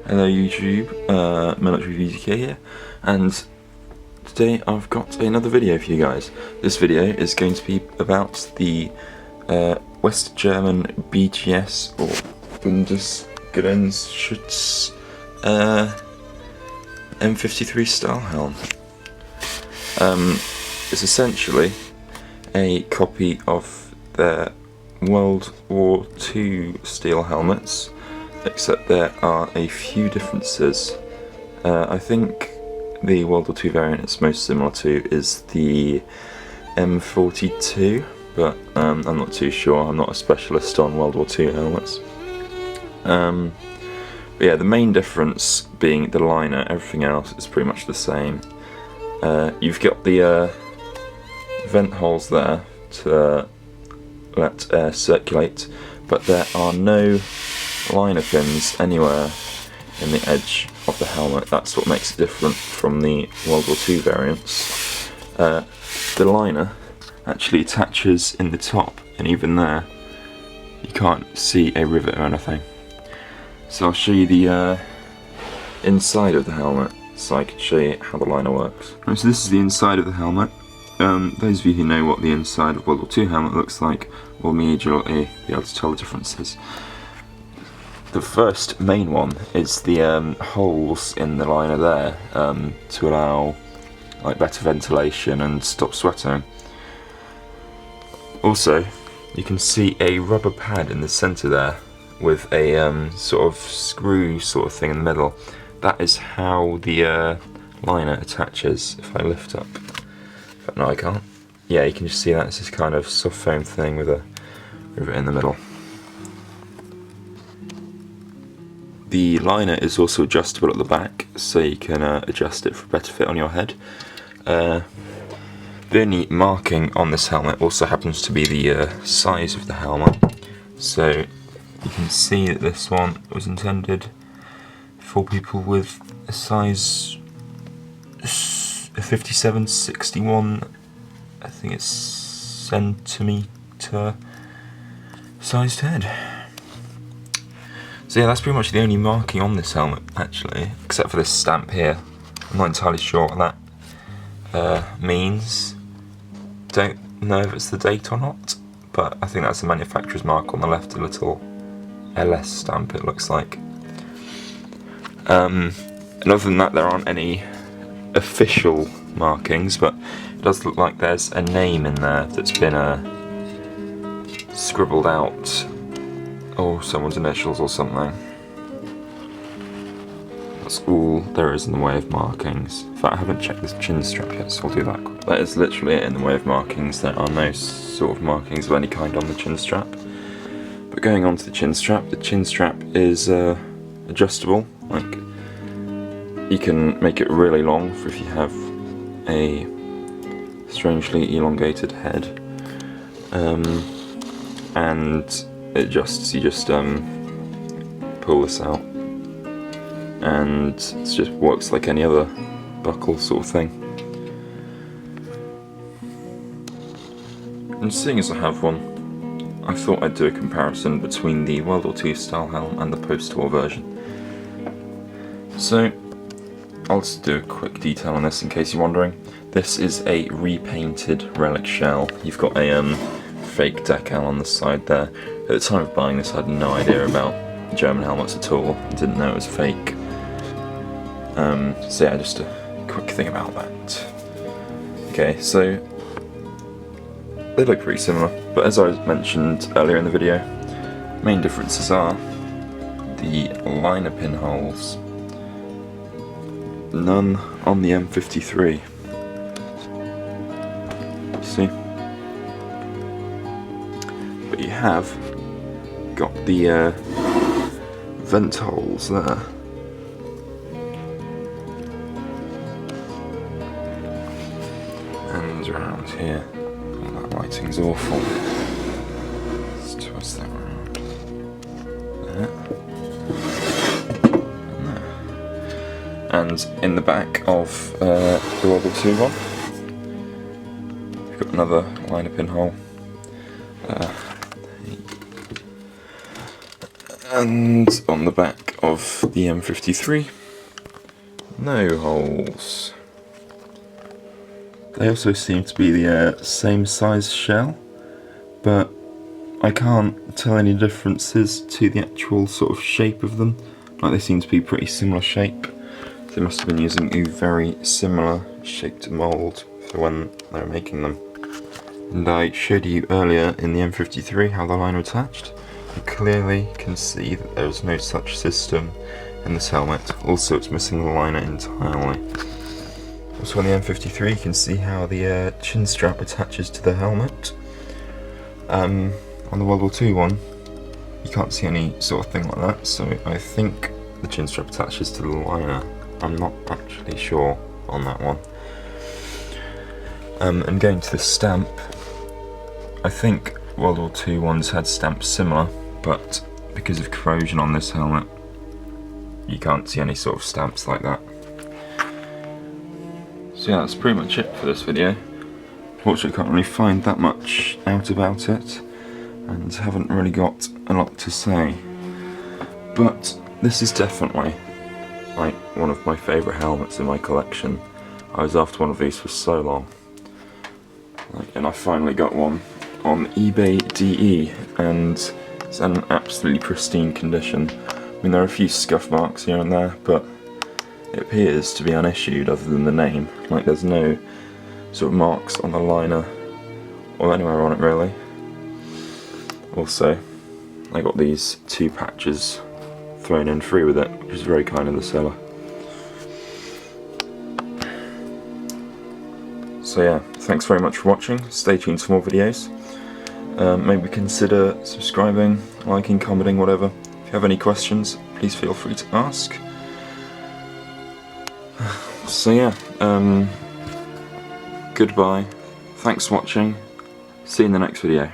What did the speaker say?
Hello YouTube, Military VGK here, and today I've got another video for you guys. This video is going to be about the West German BGS or Bundesgrenzschutz M53 Stahlhelm. It's essentially a copy of their World War II steel helmets, except there are a few differences. I think the World War II variant it's most similar to is the M42, but I'm not too sure. I'm not a specialist on World War II helmets. But yeah, the main difference being the liner. Everything else is pretty much the same. You've got the vent holes there to let air circulate, but there are no liner pins anywhere in the edge of the helmet. That's what makes it different from the World War II variants. The liner actually attaches in the top, and even there you can't see a rivet or anything. So I'll show you the inside of the helmet so I can show you how the liner works. So this is the inside of the helmet. Those of you who know what the inside of World War II helmet looks like will immediately be able to tell the differences. The first main one is the holes in the liner there to allow better ventilation and stop sweating. Also, you can see a rubber pad in the centre there with a sort of screw sort of thing in the middle. That is how the liner attaches. If I lift up, no I can't. Yeah, you can just see that it's this kind of soft foam thing with a rivet in the middle. The liner is also adjustable at the back, so you can adjust it for a better fit on your head. The only marking on this helmet also happens to be the size of the helmet. So you can see that this one was intended for people with a size 57-61, I think it's centimetre sized head. So yeah, that's pretty much the only marking on this helmet actually, except for this stamp here. I'm not entirely sure what that means. Don't know if it's the date or not, but I think that's the manufacturer's mark on the left, a little LS stamp it looks like. And other than that, there aren't any official markings, but it does look like there's a name in there that's been scribbled out, or someone's initials or something. That's all there is in the way of markings. In fact, I haven't checked this chin strap yet, so I'll do that quick. That is literally it in the way of markings. There are no sort of markings of any kind on the chin strap. But going on to the chin strap is adjustable. Like, you can make it really long for if you have a strangely elongated head, and it adjusts. You just pull this out, and it just works like any other buckle sort of thing. And seeing as I have one, I thought I'd do a comparison between the World War II Stahlhelm and the post-war version. So I'll just do a quick detail on this in case you're wondering. This is a repainted relic shell. You've got a fake decal on the side there. At the time of buying this I had no idea about German helmets at all. I didn't know it was fake. So yeah, just a quick thing about that. Okay, so they look pretty similar, but as I mentioned earlier in the video, main differences are the liner pinholes. None on the M53. See? But you have got the vent holes there. And around here. Oh, that lighting's awful. Let's twist that around. There. And in the back of the World War II one, we've got another liner pinhole. And on the back of the M53. No holes. They also seem to be the same size shell, but I can't tell any differences to the actual sort of shape of them. Like, they seem to be pretty similar shape. They must have been using a very similar shaped mould for when they were making them. And I showed you earlier in the M53 how the liner attached. You clearly can see that there is no such system in this helmet. Also, it's missing the liner entirely. Also on the M53 you can see how the chin strap attaches to the helmet. On the World War II one, you can't see any sort of thing like that, so I think the chin strap attaches to the liner. I'm not actually sure on that one. And going to the stamp, I think World War II ones had stamps similar, but because of corrosion on this helmet, you can't see any sort of stamps like that. So yeah, that's pretty much it for this video. Fortunately, can't really find that much out about it, and haven't really got a lot to say. But this is definitely like one of my favourite helmets in my collection. I was after one of these for so long, and I finally got one on eBay DE, and it's in absolutely pristine condition. I mean, there are a few scuff marks here and there, but it appears to be unissued other than the name. Like, there's no sort of marks on the liner or anywhere on it really. Also, I got these 2 patches thrown in free with it, which is very kind of the seller. So yeah, thanks very much for watching. Stay tuned for more videos. Maybe consider subscribing, liking, commenting, whatever. If you have any questions, please feel free to ask. So yeah, goodbye, thanks for watching, see you in the next video.